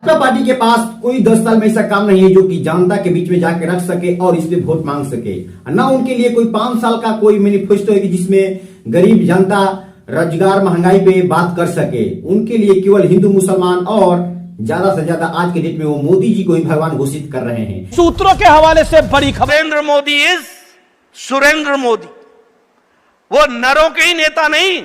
Bhajpa party के पास कोई 10 साल में ऐसा काम नहीं है जो कि जनता के बीच में जाके रख सके और इस पे वोट मांग सके। ना उनके लिए कोई 5 साल का कोई मैनिफेस्टो है कि जिसमें गरीब जनता रोजगार महंगाई पे बात कर सके। उनके लिए केवल हिंदू मुसलमान और ज्यादा से ज्यादा आज के डेट में वो मोदी जी को ही भगवान घोषित कर रहे हैं। सूत्रों के हवाले से बड़ी खबर, नरेंद्र मोदी इज सुरेंद्र मोदी। वो नरों के ही नेता नहीं,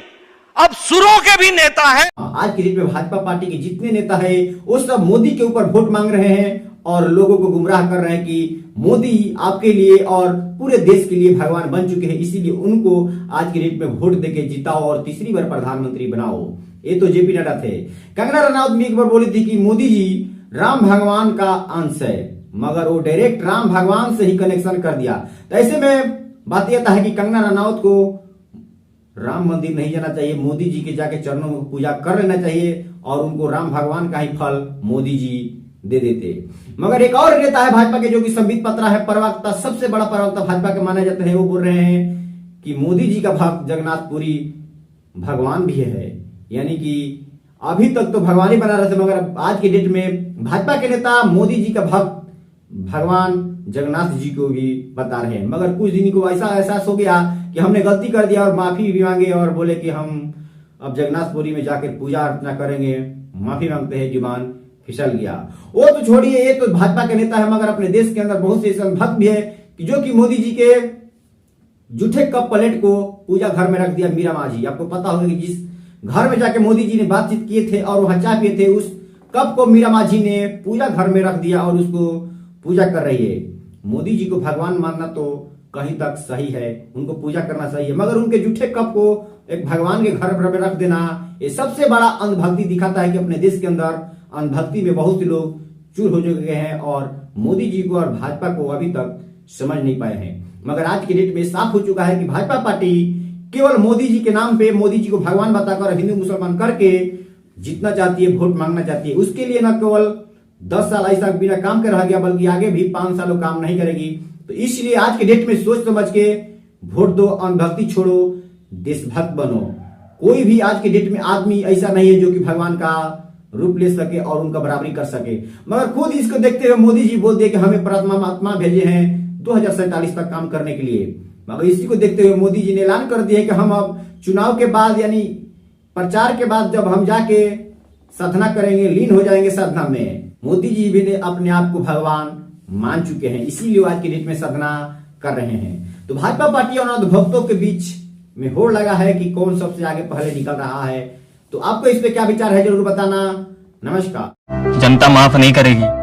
अब सुरों के भी नेता है। आज की डेट में भाजपा पार्टी के जितने नेता है वो सब मोदी के ऊपर वोट मांग रहे हैं और लोगों को गुमराह कर रहे हैं कि मोदी आपके लिए और पूरे देश के लिए भगवान बन चुके हैं, इसीलिए उनको आज की डेट में वोट देके जिताओ और तीसरी बार प्रधानमंत्री बनाओ। ये तो जेपी नड्डा थे। कंगना रनौत भी एक बार बोली थी कि मोदी जी राम भगवान का अंश है, मगर वो डायरेक्ट राम भगवान से ही कनेक्शन कर दिया। तो ऐसे में बात यह है कि कंगना रनौत को राम मंदिर नहीं जाना चाहिए, मोदी जी के जाके चरणों में पूजा कर लेना चाहिए और उनको राम भगवान का ही फल मोदी जी दे देते। मगर एक और नेता है भाजपा के जो कि संबित पात्रा है, प्रवक्ता, सबसे बड़ा प्रवक्ता भाजपा के माने जाते हैं। वो बोल रहे हैं कि मोदी जी का भक्त जगन्नाथपुरी भगवान भी है, यानी कि अभी तक तो भगवान ही बना रहे थे, मगर आज के डेट में भाजपा के नेता मोदी जी का भक्त भगवान जगन्नाथ जी को भी बता रहे हैं। मगर कुछ दिन को ऐसा एहसास हो गया कि हमने गलती कर दिया और माफी भी मांगे और बोले कि हम अब जगन्नाथपुरी में जाकर पूजा अर्चना करेंगे, माफी मांगते हैं, जुबान फिसल गया। वो तो छोड़िए, ये तो भाजपा के नेता है, मगर अपने देश के अंदर बहुत से ऐसे भक्त भी है कि जो कि मोदी जी के जूठे कप प्लेट को पूजा घर में रख दिया। मीरा माझी, आपको पता होगा कि जिस घर में जाके मोदी जी ने बातचीत किए थे और वहां चाय पिए थे, उस कप को मीरा माझी ने पूजा घर में रख दिया और उसको पूजा कर रही है। मोदी जी को भगवान मानना तो कहीं तक सही है, उनको पूजा करना सही है, मगर उनके जूठे कप को एक भगवान के घर में रख देना, ये सबसे बड़ा अंधभक्ति दिखाता है कि अपने देश के अंदर अंधभक्ति में बहुत से लोग चूर हो चुके हैं और मोदी जी को और भाजपा को अभी तक समझ नहीं पाए हैं। मगर आज के डेट में साफ हो चुका है कि भाजपा पार्टी केवल मोदी जी के नाम पे मोदी जी को भगवान बताकर हिंदू मुसलमान करके जीतना चाहती है, वोट मांगना चाहती है। उसके लिए न केवल 10 साल ऐसा बिना काम के रह गया, बल्कि आगे भी 5 सालों काम नहीं करेगी। तो इसलिए आज के डेट में सोच समझ के वोट दो, अंधभक्ति छोड़ो, देशभक्त बनो। कोई भी आज के डेट में आदमी ऐसा नहीं है जो कि भगवान का रूप ले सके और उनका बराबरी कर सके। मगर खुद इसको देखते हुए मोदी जी बोल दिए कि हमें परमात्मा भेजे हैं 2047 तक काम करने के लिए। मगर इसी को देखते हुए मोदी जी ने ऐलान कर दिया कि हम अब चुनाव के बाद यानी प्रचार के बाद जब हम जाके साधना करेंगे, लीन हो जाएंगे साधना में। मोदी जी भी ने अपने आप को भगवान मान चुके हैं, इसीलिए आज की डेट में साधना कर रहे हैं। तो भाजपा पार्टी और भक्तों के बीच में होड़ लगा है कि कौन सबसे आगे पहले निकल रहा है। तो आपको इस पे क्या विचार है जरूर बताना। नमस्कार। जनता माफ नहीं करेगी।